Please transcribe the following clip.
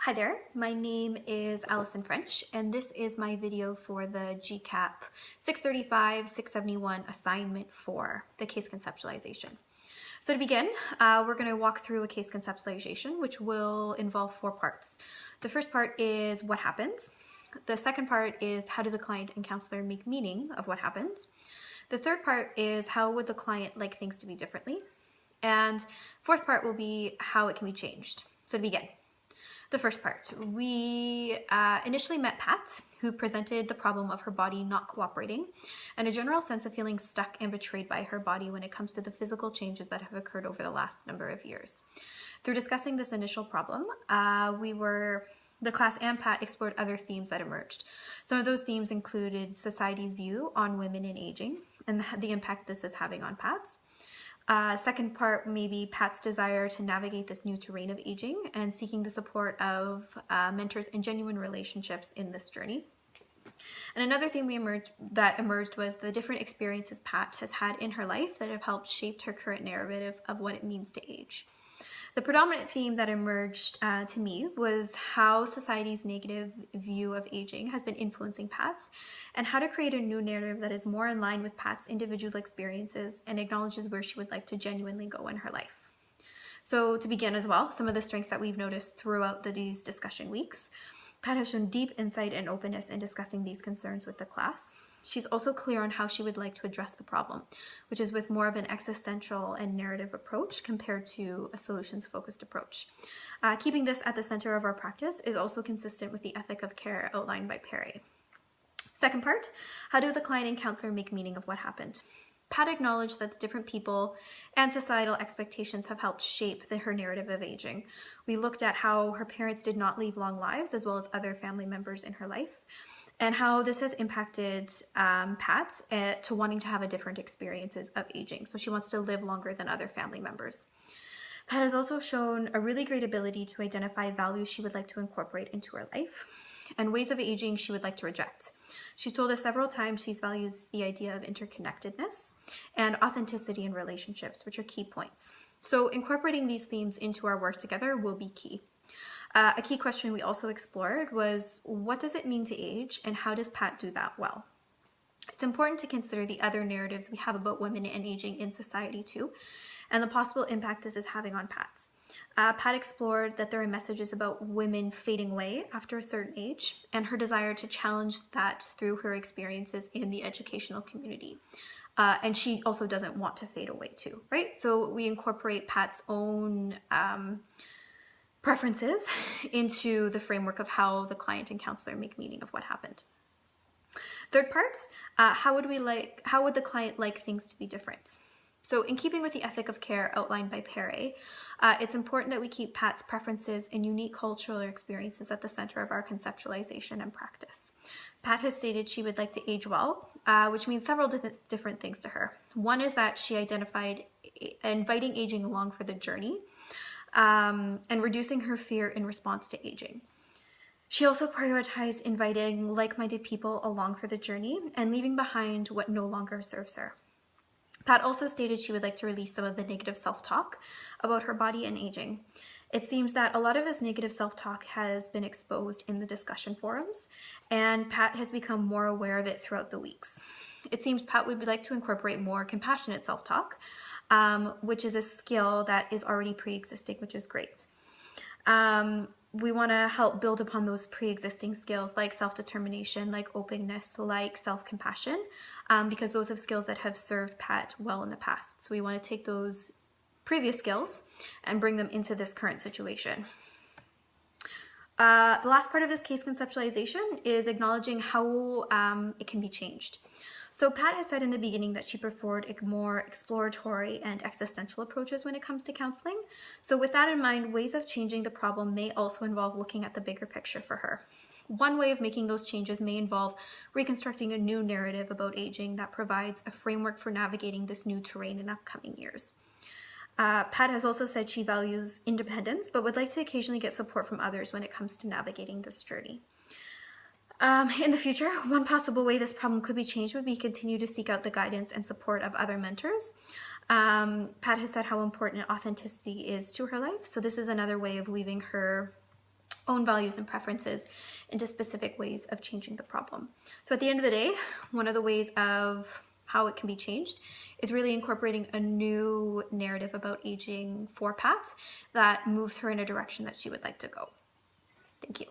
Hi there, my name is Alison French, and this is my video for the GCAP635, 671 assignment for the case conceptualization. So to begin, we're going to walk through a case conceptualization, which will involve 4 parts. The first part is what happens. The second part is how do the client and counselor make meaning of what happens. The third part is how would the client like things to be differently. And fourth part will be how it can be changed. So to begin. The first part, we initially met Pat, who presented the problem of her body not cooperating and a general sense of feeling stuck and betrayed by her body when it comes to the physical changes that have occurred over the last number of years. Through discussing this initial problem, the class and Pat explored other themes that emerged. Some of those themes included society's view on women and aging and the impact this is having on Pat's. Second part, maybe Pat's desire to navigate this new terrain of aging and seeking the support of mentors and genuine relationships in this journey. And another theme that emerged was the different experiences Pat has had in her life that have helped shape her current narrative of what it means to age. The predominant theme that emerged to me was how society's negative view of aging has been influencing Pat's, and how to create a new narrative that is more in line with Pat's individual experiences and acknowledges where she would like to genuinely go in her life. So to begin as well, some of the strengths that we've noticed throughout these discussion weeks. Pat has shown deep insight and openness in discussing these concerns with the class. She's also clear on how she would like to address the problem, which is with more of an existential and narrative approach compared to a solutions-focused approach. Keeping this at the center of our practice is also consistent with the ethic of care outlined by Perry. Second part, how do the client and counselor make meaning of what happened? Pat acknowledged that the different people and societal expectations have helped shape her narrative of aging. We looked at how her parents did not lead long lives, as well as other family members in her life, and how this has impacted Pat to wanting to have different experiences of aging. So she wants to live longer than other family members. Pat has also shown a really great ability to identify values she would like to incorporate into her life and ways of aging she would like to reject. She's told us several times she's valued the idea of interconnectedness and authenticity in relationships, which are key points. So incorporating these themes into our work together will be key. A key question we also explored was, what does it mean to age, and how does Pat do that well? It's important to consider the other narratives we have about women and aging in society too, and the possible impact this is having on Pat. Pat explored that there are messages about women fading away after a certain age, and her desire to challenge that through her experiences in the educational community. And she also doesn't want to fade away too, right? So we incorporate Pat's own preferences into the framework of how the client and counselor make meaning of what happened. Third part, how would the client like things to be different? So in keeping with the ethic of care outlined by Perry, it's important that we keep Pat's preferences and unique cultural experiences at the center of our conceptualization and practice. Pat has stated she would like to age well, which means several different things to her. One is that she identified inviting aging along for the journey, and reducing her fear in response to aging. She also prioritized inviting like-minded people along for the journey and leaving behind what no longer serves her. Pat also stated she would like to release some of the negative self-talk about her body and aging. It seems that a lot of this negative self-talk has been exposed in the discussion forums, and Pat has become more aware of it throughout the weeks. It seems Pat would like to incorporate more compassionate self-talk, which is a skill that is already pre-existing, which is great. We want to help build upon those pre-existing skills like self-determination, like openness, like self-compassion, because those are skills that have served Pat well in the past. So we want to take those previous skills and bring them into this current situation. The last part of this case conceptualization is acknowledging how it can be changed. So Pat has said in the beginning that she preferred more exploratory and existential approaches when it comes to counseling. So with that in mind, ways of changing the problem may also involve looking at the bigger picture for her. One way of making those changes may involve reconstructing a new narrative about aging that provides a framework for navigating this new terrain in upcoming years. Pat has also said she values independence, but would like to occasionally get support from others when it comes to navigating this journey. In the future, one possible way this problem could be changed would be continue to seek out the guidance and support of other mentors. Pat has said how important authenticity is to her life, so this is another way of weaving her own values and preferences into specific ways of changing the problem. So at the end of the day, one of the ways of how it can be changed is really incorporating a new narrative about aging for Pat that moves her in a direction that she would like to go. Thank you.